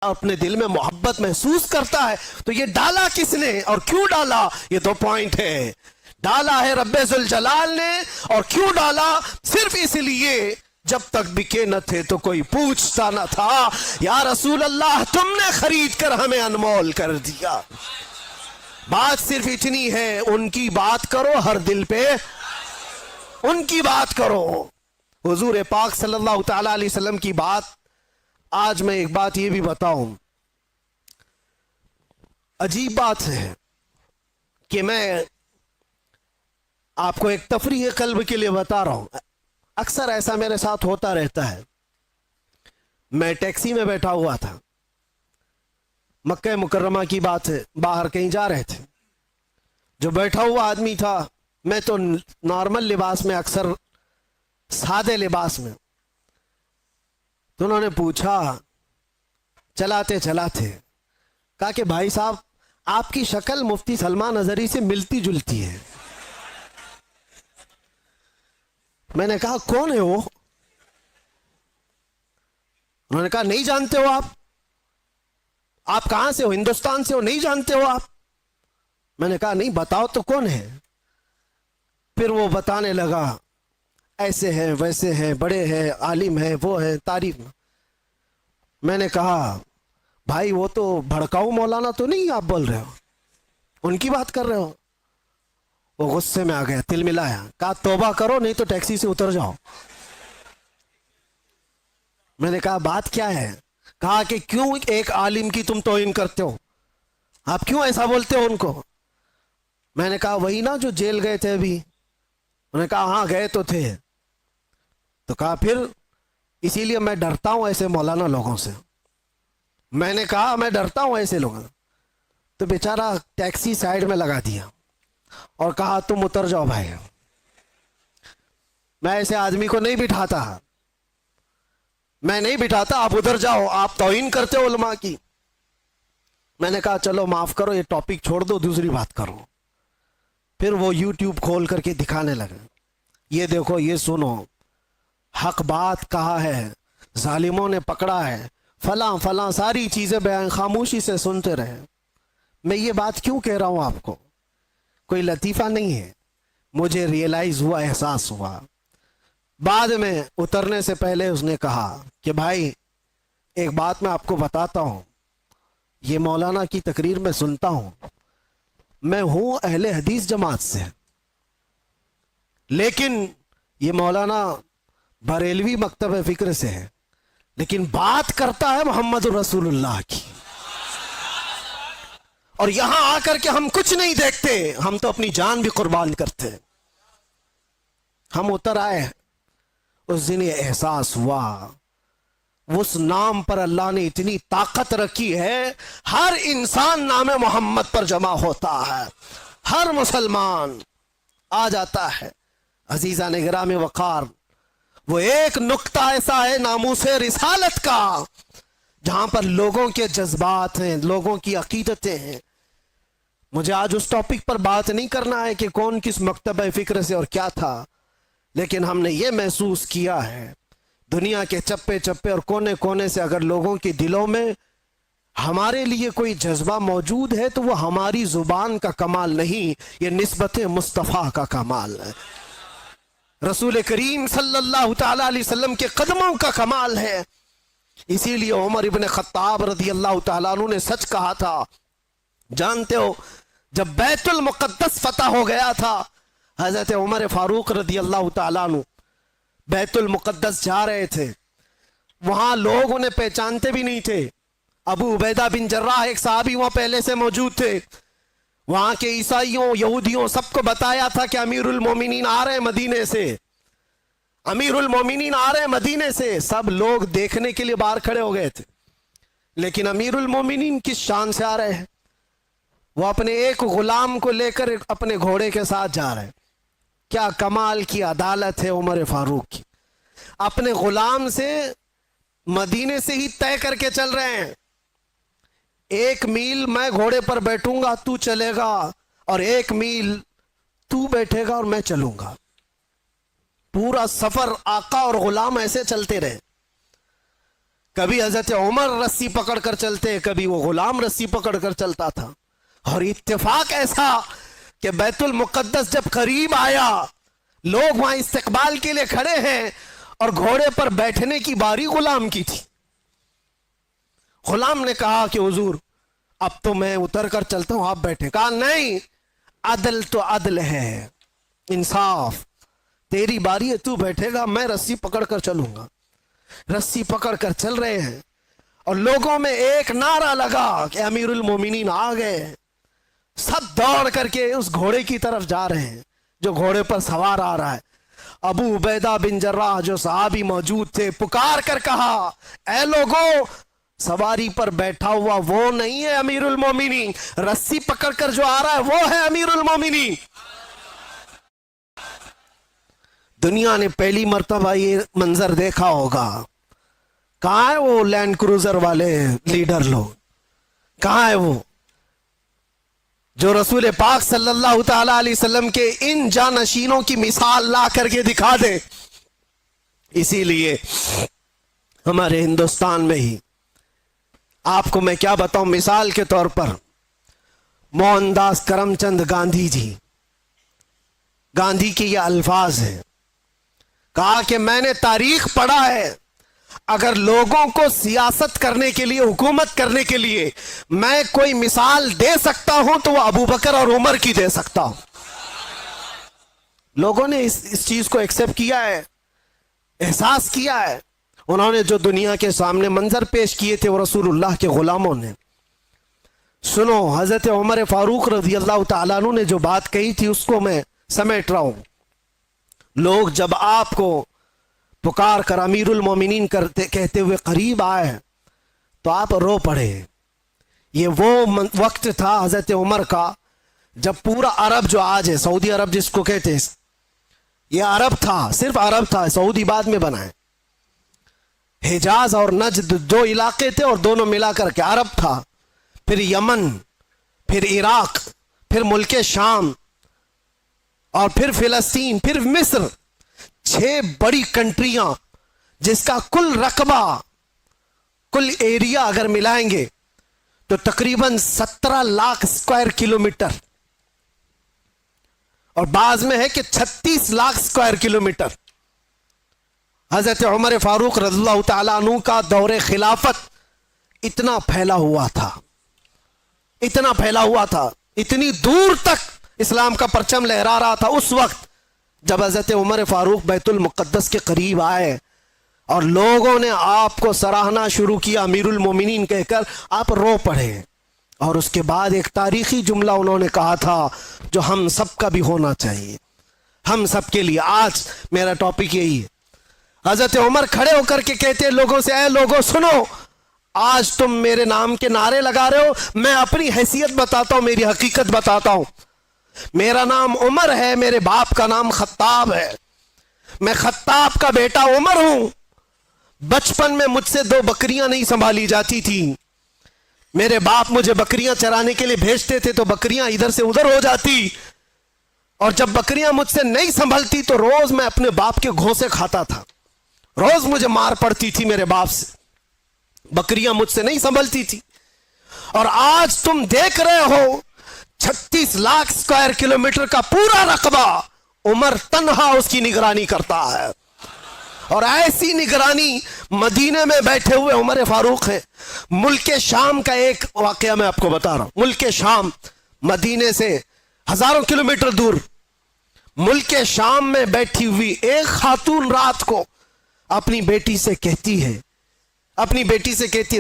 اپنے دل میں محبت محسوس کرتا ہے تو یہ ڈالا کس نے اور کیوں ڈالا؟ یہ 2 پوائنٹ ہے. ڈالا ہے رب ذوالجلال نے، اور کیوں ڈالا؟ صرف اس لیے جب تک بکے نہ تھے تو کوئی پوچھتا نہ تھا. یا رسول اللہ تم نے خرید کر ہمیں انمول کر دیا. بات صرف اتنی ہے، ان کی بات کرو، ہر دل پہ ان کی بات کرو. حضور پاک صلی اللہ تعالی علیہ وسلم کی بات. آج میں ایک بات یہ بھی بتاؤں، عجیب بات ہے کہ میں آپ کو ایک تفریح قلب کے لیے بتا رہا ہوں. اکثر ایسا میرے ساتھ ہوتا رہتا ہے. میں ٹیکسی میں بیٹھا ہوا تھا، مکہ مکرمہ کی بات ہے، باہر کہیں جا رہے تھے. جو بیٹھا ہوا آدمی تھا، میں تو نارمل لباس میں، اکثر سادے لباس میں، تو انہوں نے پوچھا چلاتے چلاتے، کہا کہ بھائی صاحب آپ کی شکل مفتی سلمان اظہری سے ملتی جلتی ہے. میں نے کہا کون ہے وہ؟ انہوں نے کہا نہیں جانتے ہو آپ؟ آپ کہاں سے ہو؟ ہندوستان سے ہو؟ نہیں جانتے ہو آپ؟ میں نے کہا نہیں، بتاؤ تو کون ہے. پھر وہ بتانے لگا، ایسے ہیں ویسے ہیں، بڑے ہیں، عالم ہیں، وہ ہیں، تعریف. میں نے کہا بھائی وہ تو بھڑکاؤ مولانا تو نہیں آپ بول رہے ہو؟ ان کی بات کر رہے ہو؟ وہ غصے میں آ گیا، تل ملایا، کہا توبہ کرو نہیں تو ٹیکسی سے اتر جاؤ. میں نے کہا بات کیا ہے؟ کہا کہ کیوں ایک عالم کی تم توہین کرتے ہو؟ آپ کیوں ایسا بولتے ہو ان کو؟ میں نے کہا وہی نا جو جیل گئے تھے ابھی. انہوں نے کہا ہاں گئے تو تھے. تو کہا پھر اسی لیے میں ڈرتا ہوں ایسے مولانا لوگوں سے. میں نے کہا میں ڈرتا ہوں ایسے لوگوں سے. تو بیچارہ ٹیکسی سائیڈ میں لگا دیا اور کہا تم اتر جاؤ بھائی. میں ایسے آدمی کو نہیں بٹھاتا، میں نہیں بٹھاتا، آپ ادھر جاؤ، آپ توہین کرتے ہو علماء کی. میں نے کہا چلو معاف کرو، یہ ٹاپک چھوڑ دو، دوسری بات کرو. پھر وہ یوٹیوب کھول کر کے دکھانے لگے، یہ دیکھو، یہ سنو، حق بات کہا ہے، ظالموں نے پکڑا ہے، فلاں فلاں ساری چیزیں بیان، خاموشی سے سنتے رہے. میں یہ بات کیوں کہہ رہا ہوں آپ کو؟ کوئی لطیفہ نہیں ہے، مجھے ریئلائز ہوا، احساس ہوا. بعد میں اترنے سے پہلے اس نے کہا کہ بھائی ایک بات میں آپ کو بتاتا ہوں، یہ مولانا کی تقریر میں سنتا ہوں، میں ہوں اہل حدیث جماعت سے، لیکن یہ مولانا بریلوی مکتب فکر سے ہے، لیکن بات کرتا ہے محمد رسول اللہ کی. اور یہاں آ کر کے ہم کچھ نہیں دیکھتے، ہم تو اپنی جان بھی قربان کرتے. ہم اتر آئے، اس دن یہ احساس ہوا، اس نام پر اللہ نے اتنی طاقت رکھی ہے. ہر انسان نام محمد پر جمع ہوتا ہے، ہر مسلمان آ جاتا ہے. عزیزان گرامی وقار، وہ ایک نقطہ ایسا ہے ناموس رسالت کا جہاں پر لوگوں کے جذبات ہیں، لوگوں کی عقیدتیں ہیں. مجھے آج اس ٹاپک پر بات نہیں کرنا ہے کہ کون کس مکتبہ فکر سے اور کیا تھا، لیکن ہم نے یہ محسوس کیا ہے دنیا کے چپے چپے اور کونے کونے سے اگر لوگوں کے دلوں میں ہمارے لیے کوئی جذبہ موجود ہے تو وہ ہماری زبان کا کمال نہیں، یہ نسبت مصطفیٰ کا کمال ہے، رسول کریم صلی اللہ تعالی علیہ وسلم کے قدموں کا کمال ہے. اسی لیے عمر ابن خطاب رضی اللہ تعالیٰ عنہ نے سچ کہا تھا. جانتے ہو جب بیت المقدس فتح ہو گیا تھا، حضرت عمر فاروق رضی اللہ تعالیٰ عنہ بیت المقدس جا رہے تھے. وہاں لوگ انہیں پہچانتے بھی نہیں تھے. ابو عبیدہ بن جراح ایک صحابی وہاں پہلے سے موجود تھے. وہاں کے عیسائیوں، یہودیوں سب کو بتایا تھا کہ امیر المومنین آ رہے ہیں مدینے سے، امیر المومنین آ رہے ہیں مدینے سے. سب لوگ دیکھنے کے لیے باہر کھڑے ہو گئے تھے، لیکن امیر المومنین کس شان سے آ رہے ہیں؟ وہ اپنے ایک غلام کو لے کر اپنے گھوڑے کے ساتھ جا رہے ہیں. کیا کمال کی عدالت ہے عمر فاروق کی، اپنے غلام سے مدینے سے ہی طے کر کے چل رہے ہیں. 1 میل میں گھوڑے پر بیٹھوں گا تو چلے گا، اور 1 میل تو بیٹھے گا اور میں چلوں گا. پورا سفر آقا اور غلام ایسے چلتے رہے. کبھی حضرت عمر رسی پکڑ کر چلتے، کبھی وہ غلام رسی پکڑ کر چلتا تھا. اور اتفاق ایسا کہ بیت المقدس جب قریب آیا، لوگ وہاں استقبال کے لیے کھڑے ہیں اور گھوڑے پر بیٹھنے کی باری غلام کی تھی. غلام نے کہا کہ حضور اب تو میں اتر کر چلتا ہوں، آپ بیٹھے. کہا نہیں، عدل تو عدل ہے، انصاف، تیری باری ہے، تو بیٹھے گا، میں رسی پکڑ کر چلوں گا. رسی پکڑ کر چل رہے ہیں اور لوگوں میں ایک نعرہ لگا کہ امیر المومنین آ گئے. سب دوڑ کر کے اس گھوڑے کی طرف جا رہے ہیں جو گھوڑے پر سوار آ رہا ہے. ابو عبیدہ بن جراح جو صحابی موجود تھے پکار کر کہا، اے لوگوں، سواری پر بیٹھا ہوا وہ نہیں ہے امیر المومنین، رسی پکڑ کر جو آ رہا ہے وہ ہے امیر المومنین. دنیا نے پہلی مرتبہ یہ منظر دیکھا ہوگا. کہاں ہے وہ لینڈ کروزر والے لیڈر لوگ؟ کہاں ہے وہ جو رسول پاک صلی اللہ تعالی علیہ وسلم کے ان جانشینوں کی مثال لا کر کے دکھا دے؟ اسی لیے ہمارے ہندوستان میں ہی آپ کو میں کیا بتاؤں، مثال کے طور پر موہن داس کرم چند گاندھی جی، گاندھی کے یہ الفاظ ہیں، کہا کہ میں نے تاریخ پڑھا ہے، اگر لوگوں کو سیاست کرنے کے لیے، حکومت کرنے کے لیے میں کوئی مثال دے سکتا ہوں تو وہ ابو بکر اور عمر کی دے سکتا ہوں. لوگوں نے اس چیز کو ایکسپٹ کیا ہے، احساس کیا ہے. انہوں نے جو دنیا کے سامنے منظر پیش کیے تھے وہ رسول اللہ کے غلاموں نے. سنو، حضرت عمر فاروق رضی اللہ تعالیٰ عنہ نے جو بات کہی تھی اس کو میں سمیٹ رہا ہوں. لوگ جب آپ کو پکار کر امیر المومنین کہتے ہوئے قریب آئے تو آپ رو پڑے. یہ وہ وقت تھا حضرت عمر کا جب پورا عرب جو آج ہے، سعودی عرب جس کو کہتے ہیں، یہ عرب تھا، صرف عرب تھا، سعودی بعد میں بنا ہے. حجاز اور نجد دو علاقے تھے اور دونوں ملا کر کے عرب تھا. پھر یمن، پھر عراق، پھر ملک شام، اور پھر فلسطین، پھر مصر. 6 بڑی کنٹریاں جس کا کل رقبہ، کل ایریا اگر ملائیں گے تو تقریباً 17 لاکھ اسکوائر کلومیٹر، اور بعض میں ہے کہ 36 لاکھ اسکوائر کلومیٹر. حضرت عمر فاروق رضی اللہ تعالیٰ عنہ کا دور خلافت اتنا پھیلا ہوا تھا، اتنا پھیلا ہوا تھا، اتنی دور تک اسلام کا پرچم لہرا رہا تھا. اس وقت جب حضرت عمر فاروق بیت المقدس کے قریب آئے اور لوگوں نے آپ کو سراہنا شروع کیا امیر المومنین کہہ کر، آپ رو پڑے. اور اس کے بعد ایک تاریخی جملہ انہوں نے کہا تھا جو ہم سب کا بھی ہونا چاہیے، ہم سب کے لیے. آج میرا ٹاپک یہی ہے. حضرت عمر کھڑے ہو کر کے کہتے ہیں لوگوں سے، اے لوگوں سنو، آج تم میرے نام کے نعرے لگا رہے ہو، میں اپنی حیثیت بتاتا ہوں، میری حقیقت بتاتا ہوں. میرا نام عمر ہے، میرے باپ کا نام خطاب ہے، میں خطاب کا بیٹا عمر ہوں. بچپن میں مجھ سے 2 بکریاں نہیں سنبھالی جاتی تھی. میرے باپ مجھے بکریاں چرانے کے لیے بھیجتے تھے تو بکریاں ادھر سے ادھر ہو جاتی، اور جب بکریاں مجھ سے نہیں سنبھلتی تو روز میں اپنے باپ کے گھونسے کھاتا تھا. روز مجھے مار پڑتی تھی میرے باپ سے، بکریاں مجھ سے نہیں سنبھلتی تھی. اور آج تم دیکھ رہے ہو 36 لاکھ اسکوائر کلومیٹر کا پورا رقبہ عمر تنہا اس کی نگرانی کرتا ہے. اور ایسی نگرانی مدینے میں بیٹھے ہوئے عمر فاروق ہے. ملک شام کا ایک واقعہ میں آپ کو بتا رہا ہوں. ملک شام مدینے سے ہزاروں کلومیٹر دور، ملک شام میں بیٹھی ہوئی ایک خاتون رات کو اپنی بیٹی سے کہتی ہے،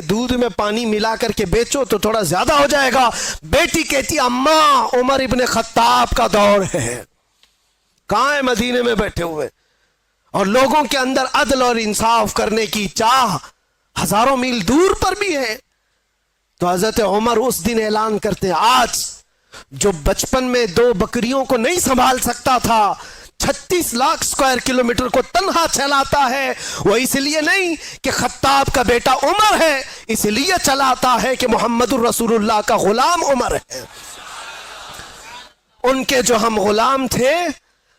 دودھ میں پانی ملا کر کے بیچو تو تھوڑا زیادہ ہو جائے گا. بیٹی کہتی ہے، اماں عمر ابن خطاب کا دور ہے. کہاں ہے؟ مدینے میں بیٹھے ہوئے. اور لوگوں کے اندر عدل اور انصاف کرنے کی چاہ ہزاروں میل دور پر بھی ہے. تو حضرت عمر اس دن اعلان کرتے ہیں، آج جو بچپن میں 2 بکریوں کو نہیں سنبھال سکتا تھا، 36 لاکھ اسکوائر کلومیٹر کو تنہا چلاتا ہے، وہ اس لیے نہیں کہ خطاب کا بیٹا عمر ہے، اس لیے چلاتا ہے کہ محمد الرسول اللہ کا غلام عمر ہے. ان کے جو ہم غلام تھے،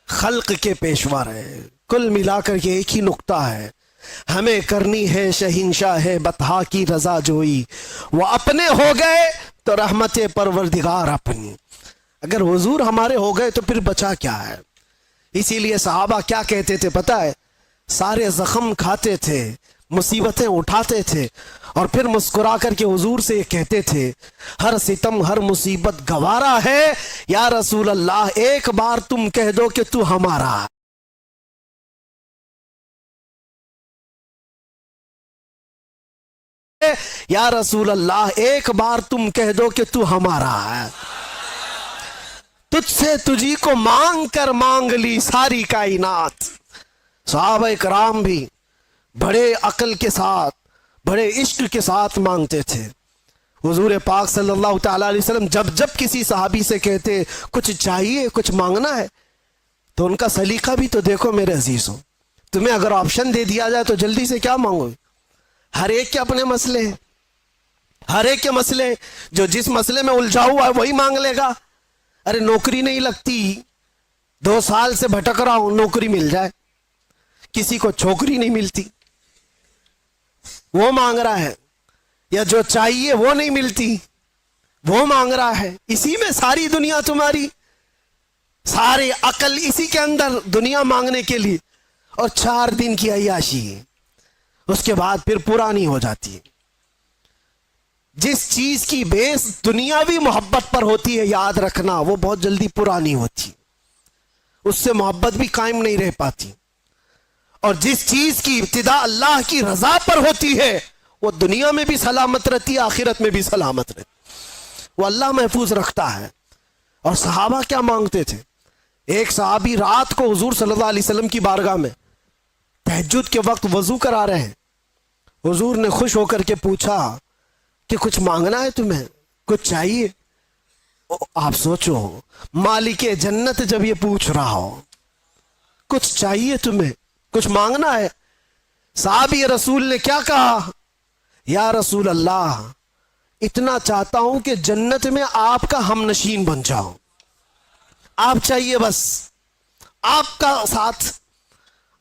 خلق کے پیشوا رہے. کل ملا کر یہ ایک ہی نقطہ ہے، ہمیں کرنی ہے شہنشاہ بطحا کی رضا جوئی، وہ اپنے ہو گئے تو رحمت پروردگار اپنی۔ اگر حضور ہمارے ہو گئے تو پھر بچا کیا ہے؟ اسی لیے صحابہ کیا کہتے تھے پتہ ہے؟ سارے زخم کھاتے تھے، مصیبتیں اٹھاتے تھے، اور پھر مسکرا کر کے حضور سے یہ کہتے تھے ہر ستم ہر مصیبت گوارا ہے، یا رسول اللہ ایک بار تم کہہ دو کہ تو ہمارا ہے۔ یا رسول اللہ ایک بار تم کہہ دو کہ تو ہمارا ہے، تجھ سے تجھی کو مانگ کر مانگ لی ساری کائنات۔ صحابہ کرام بھی بڑے عقل کے ساتھ، بڑے عشق کے ساتھ مانگتے تھے۔ حضور پاک صلی اللہ تعالیٰ علیہ وسلم جب کسی صحابی سے کہتے کچھ چاہیے، کچھ مانگنا ہے، تو ان کا سلیقہ بھی تو دیکھو میرے عزیزوں۔ تمہیں اگر آپشن دے دیا جائے تو جلدی سے کیا مانگو؟ ہر ایک کے اپنے مسئلے ہیں، ہر ایک کے مسئلے، جو جس مسئلے میں الجھا ہوا ہے وہی مانگ لے گا۔ ارے نوکری نہیں لگتی، 2 سال سے بھٹک رہا ہوں، نوکری مل جائے۔ کسی کو چھوکری نہیں ملتی، وہ مانگ رہا ہے، یا جو چاہیے وہ نہیں ملتی، وہ مانگ رہا ہے۔ اسی میں ساری دنیا تمہاری، سارے عقل اسی کے اندر، دنیا مانگنے کے لیے، اور 4 دن کی عیاشی، اس کے بعد پھر پرانی ہو جاتی ہے۔ جس چیز کی بیس دنیاوی محبت پر ہوتی ہے، یاد رکھنا وہ بہت جلدی پرانی ہوتی، اس سے محبت بھی قائم نہیں رہ پاتی۔ اور جس چیز کی ابتدا اللہ کی رضا پر ہوتی ہے وہ دنیا میں بھی سلامت رہتی ہے، آخرت میں بھی سلامت رہتی، وہ اللہ محفوظ رکھتا ہے۔ اور صحابہ کیا مانگتے تھے؟ ایک صحابی رات کو حضور صلی اللہ علیہ وسلم کی بارگاہ میں تہجد کے وقت وضو کرا رہے ہیں۔ حضور نے خوش ہو کر کے پوچھا کہ کچھ مانگنا ہے تمہیں، کچھ چاہیے؟ آپ سوچو، مالک جنت جب یہ پوچھ رہا ہو کچھ چاہیے تمہیں، کچھ مانگنا ہے، صحابی رسول نے کیا کہا؟ یا رسول اللہ اتنا چاہتا ہوں کہ جنت میں آپ کا ہم نشین بن جاؤں، آپ چاہیے بس، آپ کا ساتھ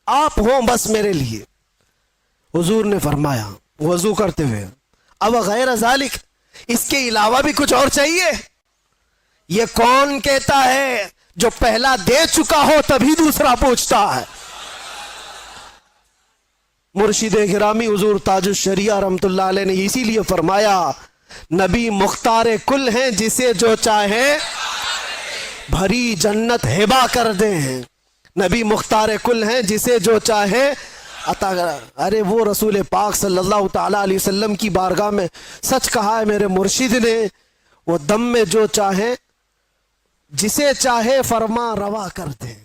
آپ ہوں بس میرے لیے۔ حضور نے فرمایا وضو کرتے ہوئے، اب غیر ذالک، اس کے علاوہ بھی کچھ اور چاہیے؟ یہ کون کہتا ہے؟ جو پہلا دے چکا ہو تبھی دوسرا پوچھتا ہے۔ مرشد گرامی حضور تاج الشریعہ رحمت اللہ علیہ نے اسی لیے فرمایا نبی مختار کل ہیں، جسے جو چاہے بھری جنت ہبا کر دیں۔ نبی مختار کل ہیں، جسے جو چاہے عطا کر۔ ارے وہ رسول پاک صلی اللہ تعالیٰ علیہ وسلم کی بارگاہ میں سچ کہا ہے میرے مرشد نے، وہ دم میں جو چاہے، جسے چاہے فرما روا کر دیں۔